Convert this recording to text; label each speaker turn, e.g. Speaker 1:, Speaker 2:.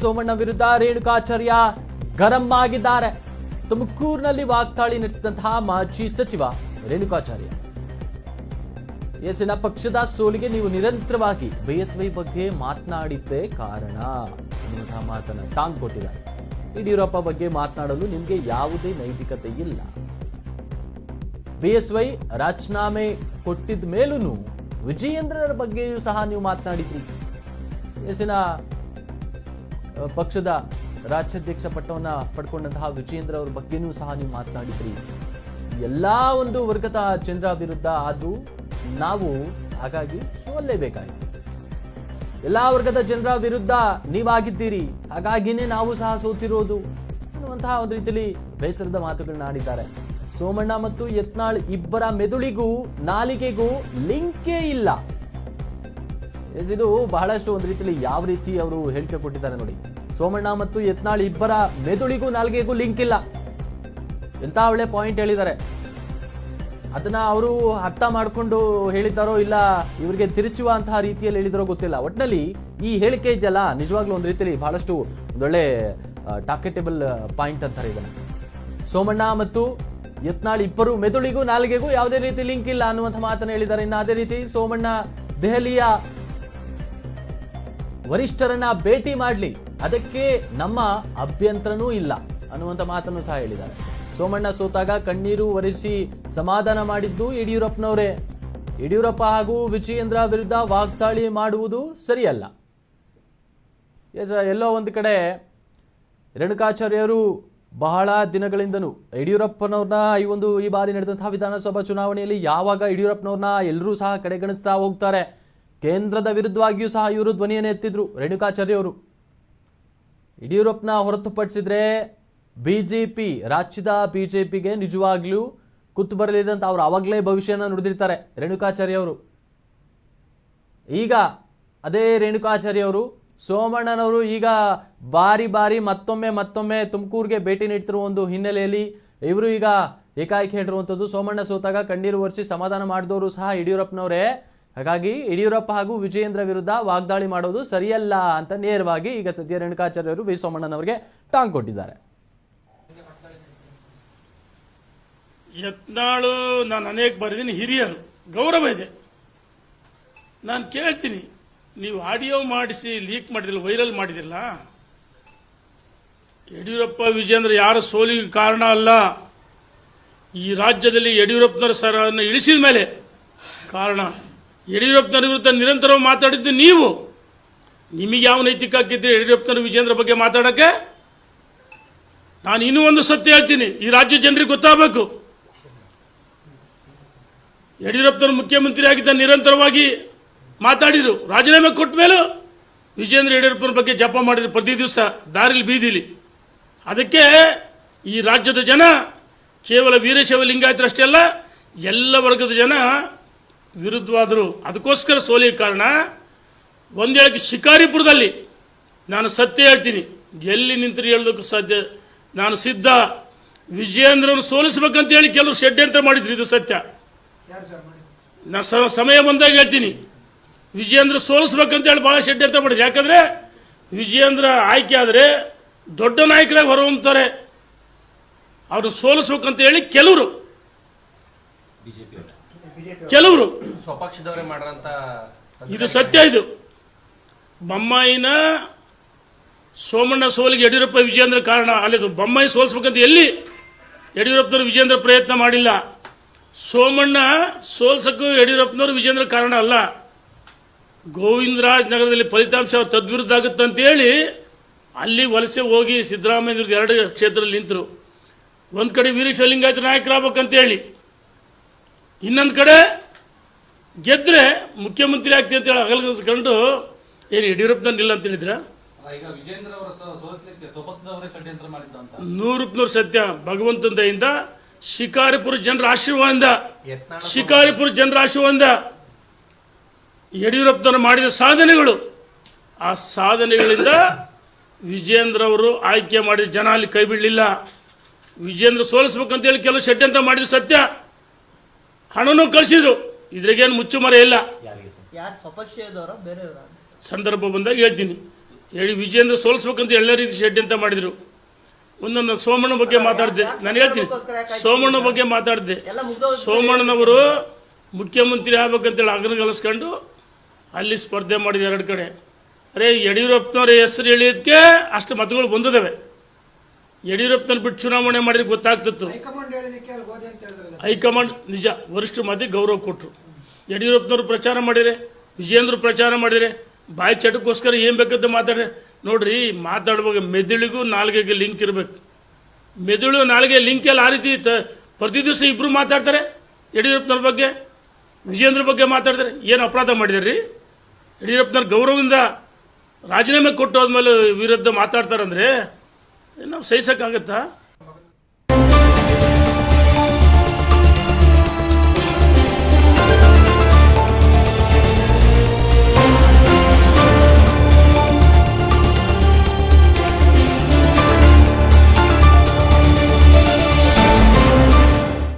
Speaker 1: ಸೋಮಣ್ಣ ವಿರುದ್ಧ ರೇಣುಕಾಚಾರ್ಯ ಗರಂ ಆಗಿದ್ದಾರೆ. ತುಮಕೂರಿನಲ್ಲಿ ವಾಗ್ದಾಳಿ ನಡೆಸಿದಂತಹ ಮಾಜಿ ಸಚಿವ ರೇಣುಕಾಚಾರ್ಯ, ಎಸ್ನ ಪಕ್ಷದ ಸೋಲಿಗೆ ನೀವು ನಿರಂತರವಾಗಿ ಬಿಎಸ್ವೈ ಬಗ್ಗೆ ಮಾತನಾಡಿದ್ದೇ ಕಾರಣ ಅನ್ನುವಂತಹ ಮಾತನ್ನ ಟಾಂಗ್ ಕೊಟ್ಟಿದ್ದಾರೆ. ಯಡಿಯೂರಪ್ಪ ಬಗ್ಗೆ ಮಾತನಾಡಲು ನಿಮಗೆ ಯಾವುದೇ ನೈತಿಕತೆ ಇಲ್ಲ. ಬಿಎಸ್ವೈ ರಾಜೀನಾಮೆ ಕೊಟ್ಟಿದ ಮೇಲೂ ವಿಜಯೇಂದ್ರರ ಬಗ್ಗೆಯೂ ಸಹ ನೀವು ಮಾತನಾಡಿದ್ರಿ. ಎಸ್ನ ಪಕ್ಷದ ರಾಜ್ಯಾಧ್ಯಕ್ಷ ಪಟ್ಟವನ್ನ ಪಡ್ಕೊಂಡಂತಹ ವಿಜಯೇಂದ್ರ ಅವರ ಬಗ್ಗೆನೂ ಸಹ ನೀವು ಮಾತನಾಡಿದ್ರಿ. ಎಲ್ಲಾ ಒಂದು ವರ್ಗದ ಜನರ ವಿರುದ್ಧ ಆದ್ರೂ ನಾವು ಹಾಗಾಗಿ ಸೋಲ್ಲೇಬೇಕಾಯಿತು. ಎಲ್ಲಾ ವರ್ಗದ ಜನರ ವಿರುದ್ಧ ನೀವಾಗಿದ್ದೀರಿ, ಹಾಗಾಗಿನೇ ನಾವು ಸಹ ಸೋತಿರೋದು ಅನ್ನುವಂತಹ ಒಂದು ರೀತಿಯಲ್ಲಿ ಬೇಸರದ ಮಾತುಗಳನ್ನ ಆಡಿದ್ದಾರೆ. ಸೋಮಣ್ಣ ಮತ್ತು ಯತ್ನಾಳ್ ಇಬ್ಬರ ಮೆದುಳಿಗೂ ನಾಲಿಗೆಗೂ ಲಿಂಕೇ ಇಲ್ಲ. ಇದು ಬಹಳಷ್ಟು ಒಂದು ರೀತಿಯಲ್ಲಿ ಯಾವ ರೀತಿ ಅವರು ಹೇಳಿಕೆ ಕೊಟ್ಟಿದ್ದಾರೆ ನೋಡಿ. ಸೋಮಣ್ಣ ಮತ್ತು ಯತ್ನಾಳ್ ಇಬ್ಬರ ಮೆದುಳಿಗೂ ನಾಲಿಗೆಗೂ ಲಿಂಕ್ ಇಲ್ಲ. ಎಂತ ಒಳ್ಳೆ ಪಾಯಿಂಟ್ ಹೇಳಿದ್ದಾರೆ. ಅದನ್ನ ಅವರು ಅರ್ಥ ಮಾಡ್ಕೊಂಡು ಹೇಳಿದ್ದಾರೋ ಇಲ್ಲ ಇವರಿಗೆ ತಿರುಚುವಂತಹ ರೀತಿಯಲ್ಲಿ ಹೇಳಿದಾರೋ ಗೊತ್ತಿಲ್ಲ. ಒಟ್ಟಿನಲ್ಲಿ ಈ ಹೇಳಿಕೆ ಇದೆಯಲ್ಲ, ನಿಜವಾಗ್ಲೂ ಒಂದು ರೀತಿಯಲ್ಲಿ ಬಹಳಷ್ಟು ಒಂದೊಳ್ಳೆ ಟಾಕೆಟೇಬಲ್ ಪಾಯಿಂಟ್ ಅಂತಾರೆ ಇದನ್ನ. ಸೋಮಣ್ಣ ಮತ್ತು ಯತ್ನಾಳ್ ಇಬ್ಬರು ಮೆದುಳಿಗೂ ನಾಲಿಗೆಗೂ ಯಾವುದೇ ರೀತಿ ಲಿಂಕ್ ಇಲ್ಲ ಅನ್ನುವಂಥ ಮಾತನ್ನು ಹೇಳಿದ್ದಾರೆ. ಇನ್ನು ಅದೇ ರೀತಿ ಸೋಮಣ್ಣ ದೆಹಲಿಯ ವರಿಷ್ಠರನ್ನ ಭೇಟಿ ಮಾಡಲಿ, ಅದಕ್ಕೆ ನಮ್ಮ ಅಭ್ಯಂತರನೂ ಇಲ್ಲ ಅನ್ನುವಂಥ ಮಾತನ್ನು ಸಹ ಹೇಳಿದ್ದಾರೆ. ಸೋಮಣ್ಣ ಸೋತಾಗ ಕಣ್ಣೀರು ಒರೆಸಿ ಸಮಾಧಾನ ಮಾಡಿದ್ದು ಯಡಿಯೂರಪ್ಪನವರೇ. ಯಡಿಯೂರಪ್ಪ ಹಾಗೂ ವಿಜಯೇಂದ್ರ ವಿರುದ್ಧ ವಾಗ್ದಾಳಿ ಮಾಡುವುದು ಸರಿಯಲ್ಲ. ಎಲ್ಲೋ ಒಂದು ಕಡೆ ರೇಣುಕಾಚಾರ್ಯರು ಬಹಳ ದಿನಗಳಿಂದನೂ ಯಡಿಯೂರಪ್ಪನವ್ರನ್ನ ಈ ಬಾರಿ ನಡೆದಂತಹ ವಿಧಾನಸಭಾ ಚುನಾವಣೆಯಲ್ಲಿ ಯಾವಾಗ ಯಡಿಯೂರಪ್ಪನವ್ರನ್ನ ಎಲ್ಲರೂ ಸಹ ಕಡೆಗಣಿಸ್ತಾ ಹೋಗ್ತಾರೆ, ಕೇಂದ್ರದ ವಿರುದ್ಧವಾಗಿಯೂ ಸಹ ಇವರು ಧ್ವನಿಯನ್ನು ಎತ್ತಿದ್ರು ರೇಣುಕಾಚಾರ್ಯ ಅವರು. ಯಡಿಯೂರಪ್ಪನ ಹೊರತುಪಡಿಸಿದ್ರೆ ಬಿಜೆಪಿ, ರಾಜ್ಯದ ಬಿಜೆಪಿಗೆ ನಿಜವಾಗ್ಲೂ ಕುತ್ತು ಬರಲಿದೆ ಅಂತ ಅವರು ಅವಾಗಲೇ ಭವಿಷ್ಯನ ನುಡಿದಿರ್ತಾರೆ ರೇಣುಕಾಚಾರ್ಯ ಅವರು. ಈಗ ಅದೇ ರೇಣುಕಾಚಾರ್ಯ ಅವರು, ಸೋಮಣ್ಣನವರು ಈಗ ಬಾರಿ ಮತ್ತೊಮ್ಮೆ ತುಮಕೂರಿಗೆ ಭೇಟಿ ನೀಡ್ತಿರುವ ಒಂದು ಹಿನ್ನೆಲೆಯಲ್ಲಿ ಇವರು ಈಗ ಏಕಾಏಕಿ ಹೇಳಿರುವಂಥದ್ದು ಸೋಮಣ್ಣ ಸೋತಾಗ ಕಣ್ಣೀರು ಒರೆಸಿ ಸಮಾಧಾನ ಮಾಡಿದವರು ಸಹ ಯಡಿಯೂರಪ್ಪನವರೇ. ಹಾಗಾಗಿ ಯಡಿಯೂರಪ್ಪ ಹಾಗೂ ವಿಜಯೇಂದ್ರ ವಿರುದ್ಧ ವಾಗ್ದಾಳಿ ಮಾಡೋದು ಸರಿಯಲ್ಲ ಅಂತ ನೇರವಾಗಿ ಈಗ ಸದ್ಯ ರೇಣುಕಾಚಾರ್ಯ ಅವರು ವಿ ಸೋಮಣ್ಣನವರಿಗೆ ಟಾಂಗ್ ಕೊಟ್ಟಿದ್ದಾರೆ.
Speaker 2: ಯತ್ನಾಳು ನಾನು ಅನೇಕ ಬರೆದಿನಿ, ಹಿರಿಯರು ಗೌರವ ಇದೆ. ನಾನು ಕೇಳ್ತೀನಿ, ನೀವು ಆಡಿಯೋ ಮಾಡಿಸಿ ಲೀಕ್ ಮಾಡಿದಿಲ್ಲ, ವೈರಲ್ ಮಾಡಿದಿಲ್ಲ. ಯಡಿಯೂರಪ್ಪ ವಿಜಯೇಂದ್ರ ಯಾರ ಸೋಲಿಗೆ ಕಾರಣ ಅಲ್ಲ. ಈ ರಾಜ್ಯದಲ್ಲಿ ಯಡಿಯೂರಪ್ಪನವರ ಸರನ್ನು ಇಳಿಸಿದ ಮೇಲೆ ಕಾರಣ. ಯಡಿಯೂರಪ್ಪನವರ ವಿರುದ್ಧ ನಿರಂತರವಾಗಿ ಮಾತಾಡಿದ್ದು ನೀವು. ನಿಮಗೆ ಯಾವ ನೈತಿಕ ಹಾಕಿದ್ರೆ ಯಡಿಯೂರಪ್ಪನವರು ವಿಜಯೇಂದ್ರ ಬಗ್ಗೆ ಮಾತಾಡೋಕ್ಕೆ? ನಾನು ಇನ್ನೂ ಒಂದು ಸತ್ಯ ಹೇಳ್ತೀನಿ, ಈ ರಾಜ್ಯ ಜನರಿಗೆ ಗೊತ್ತಾಗಬೇಕು. ಯಡಿಯೂರಪ್ಪನವರು ಮುಖ್ಯಮಂತ್ರಿ ಆಗಿದ್ದ ನಿರಂತರವಾಗಿ ಮಾತಾಡಿದ್ರು. ರಾಜೀನಾಮೆ ಕೊಟ್ಟ ಮೇಲೂ ವಿಜಯೇಂದ್ರ ಯಡಿಯೂರಪ್ಪನ ಬಗ್ಗೆ ಜಪ ಮಾಡಿದ್ರು ಪ್ರತಿ ದಿವಸ ದಾರಿಲಿ ಬೀದಿಲಿ. ಅದಕ್ಕೆ ಈ ರಾಜ್ಯದ ಜನ ಕೇವಲ ವೀರಶೈವ ಲಿಂಗಾಯತರಷ್ಟೇ ಅಲ್ಲ, ಎಲ್ಲ ವರ್ಗದ ಜನ ವಿರುದ್ಧವಾದರು. ಅದಕ್ಕೋಸ್ಕರ ಸೋಲಿಗೆ ಕಾರಣ. ಒಂದು ಹೇಳಕ್ಕೆ, ಶಿಕಾರಿಪುರದಲ್ಲಿ ನಾನು ಸತ್ಯ ಹೇಳ್ತೀನಿ, ಎಲ್ಲಿ ನಿಂತರೂ ಹೇಳೋದಕ್ಕೆ ಸಾಧ್ಯ, ನಾನು ಸಿದ್ಧ. ವಿಜಯೇಂದ್ರನ್ನು ಸೋಲಿಸಬೇಕಂತ ಹೇಳಿ ಕೆಲವರು ಷಡ್ಯಂತ್ರ ಮಾಡಿದ್ರು, ಇದು ಸತ್ಯ. ನಾನು ಸಮಯ ಬಂದಾಗ ಹೇಳ್ತೀನಿ, ವಿಜಯೇಂದ್ರ ಸೋಲಿಸ್ಬೇಕಂತ ಹೇಳಿ ಭಾಳ ಷಡ್ಯಂತ್ರ ಮಾಡಿದ್ರು. ಯಾಕಂದ್ರೆ ವಿಜಯೇಂದ್ರ ಆಯ್ಕೆ ಆದರೆ ದೊಡ್ಡ ನಾಯಕರಾಗಿ ಹೊರಹೊಮ್ಮುತ್ತಾರೆ. ಅವ್ರನ್ನ ಸೋಲಿಸ್ಬೇಕಂತ ಹೇಳಿ ಕೆಲವರು
Speaker 3: ಸ್ವಪಕ್ಷದವರೇ ಮಾಡ್ರಂತ
Speaker 2: ಇದು ಸತ್ಯ. ಇದು ಬೊಮ್ಮಾಯಿನ ಸೋಮಣ್ಣ ಸೋಲಿಗೆ ಯಡಿಯೂರಪ್ಪ ವಿಜಯೇಂದ್ರ ಕಾರಣ. ಅಲ್ಲಿದು ಬೊಮ್ಮಾಯಿ ಸೋಲಿಸ್ಬೇಕಂತ ಎಲ್ಲಿ ಯಡಿಯೂರಪ್ಪನವರು ವಿಜಯೇಂದ್ರ ಪ್ರಯತ್ನ ಮಾಡಿಲ್ಲ. ಸೋಮಣ್ಣ ಸೋಲ್ಸಕ್ಕೂ ಯಡಿಯೂರಪ್ಪನವರು ವಿಜಯೇಂದ್ರ ಕಾರಣ ಅಲ್ಲ. ಗೋವಿಂದರಾಜ್ ನಗರದಲ್ಲಿ ಫಲಿತಾಂಶ ತದ್ವಿರುದ್ಧ ಆಗುತ್ತೆ ಅಂತೇಳಿ ಅಲ್ಲಿ ವಲಸೆ ಹೋಗಿ ಸಿದ್ದರಾಮಯ್ಯ ಎರಡು ಕ್ಷೇತ್ರದಲ್ಲಿ ನಿಂತರು. ಒಂದು ಕಡೆ ವೀರಶೈವ ಲಿಂಗಾಯತ ನಾಯಕರಾಗಬೇಕಂತೇಳಿ, ಇನ್ನೊಂದು ಕಡೆ ಗೆದ್ರೆ ಮುಖ್ಯಮಂತ್ರಿ ಆಗ್ತೀವಿ ಅಂತೇಳಿ ಅಗಲಗಂಡು ಏನು ಯಡಿಯೂರಪ್ಪನವ್ರು ಇಲ್ಲ ಅಂತ ಹೇಳಿದ್ರ? 100% ಸತ್ಯ. ಭಗವಂತನ ದಯಿಂದ ಶಿಕಾರಿಪುರ ಜನರ ಆಶೀರ್ವಾದ ಯಡಿಯೂರಪ್ಪನವರು ಮಾಡಿದ ಸಾಧನೆಗಳು, ಆ ಸಾಧನೆಗಳಿಂದ ವಿಜಯೇಂದ್ರ ಅವರು ಆಯ್ಕೆ ಮಾಡಿದ ಜನ ಅಲ್ಲಿ ಕೈ ಬಿಡಲಿಲ್ಲ. ವಿಜಯೇಂದ್ರ ಸೋಲಿಸ್ಬೇಕಂತೇಳಿ ಕೆಲವು ಷಡ್ಯಂತ್ರ ಮಾಡಿದ್ರು ಸತ್ಯ. ಹಣನೂ ಕಳಿಸಿದ್ರು, ಇದ್ರಾಗೇನು ಮುಚ್ಚುಮರೆ ಇಲ್ಲ. ಸಂದರ್ಭ ಬಂದಾಗ ಹೇಳ್ತೀನಿ. ಹೇಳಿ ವಿಜೇಂದ್ರ ಸೋಲಿಸ್ಬೇಕಂತ ಎಲ್ಲ ರೀತಿ ಷಡ್ಯಂತ್ರ ಮಾಡಿದರು. ಒಂದೊಂದು ಸೋಮಣ್ಣ ಬಗ್ಗೆ ಮಾತಾಡಿದೆ, ನಾನು ಹೇಳ್ತೀನಿ. ಸೋಮಣ್ಣ ಬಗ್ಗೆ ಮಾತಾಡಿದೆ. ಸೋಮಣ್ಣನವರು ಮುಖ್ಯಮಂತ್ರಿ ಆಗ್ಬೇಕಂತೇಳಿ ಅಗ್ರಗಲಿಸ್ಕೊಂಡು ಅಲ್ಲಿ ಸ್ಪರ್ಧೆ ಮಾಡಿದ್ರು 2 ಕಡೆ. ಅರೆ ಯಡಿಯೂರಪ್ಪನವ್ರ ಹೆಸರು ಹೇಳಿದ್ದಕ್ಕೆ ಅಷ್ಟು ಮತಗಳು ಬಂದಿದ್ದಾವೆ. ಯಡಿಯೂರಪ್ಪನವ್ರು ಬಿಟ್ಟು ಚುನಾವಣೆ ಮಾಡಿದ್ರೆ ಗೊತ್ತಾಗ್ತಿತ್ತು. ಹೈಕಮಾಂಡ್ ನಿಜ ವರಿಷ್ಠ ಮಾತಿ ಗೌರವ ಕೊಟ್ಟರು. ಯಡಿಯೂರಪ್ಪನವ್ರು ಪ್ರಚಾರ ಮಾಡಿದರೆ, ವಿಜೇಂದ್ರ ಪ್ರಚಾರ ಮಾಡಿದರೆ, ಬಾಯಿ ಚಟಕ್ಕೋಸ್ಕರ ಏನು ಬೇಕಂತ ಮಾತಾಡ್ರೆ ನೋಡ್ರಿ. ಮಾತಾಡುವಾಗ ಮೆದುಳಿಗೂ ನಾಲ್ಗೆಗೆ ಲಿಂಕ್ ಇರಬೇಕು. ಮೆದುಳು ನಾಲ್ಗೆ ಲಿಂಕ್ ಎಲ್ಲ ಆ ರೀತಿ ಪ್ರತಿ ದಿವಸ ಇಬ್ಬರು ಮಾತಾಡ್ತಾರೆ. ಯಡಿಯೂರಪ್ಪನವ್ರ ಬಗ್ಗೆ ವಿಜೇಂದ್ರ ಬಗ್ಗೆ ಮಾತಾಡ್ತಾರೆ. ಏನು ಅಪರಾಧ ಮಾಡಿದಾರ್ರಿ? ಯಡಿಯೂರಪ್ಪನವ್ರ ಗೌರವದಿಂದ ರಾಜೀನಾಮೆ ಕೊಟ್ಟು ಹೋದ್ಮೇಲೆ ವಿರುದ್ಧ ಮಾತಾಡ್ತಾರಂದ್ರೆ ನಾವು ಸಹಿಸೋಕ್ಕಾಗತ್ತಾ?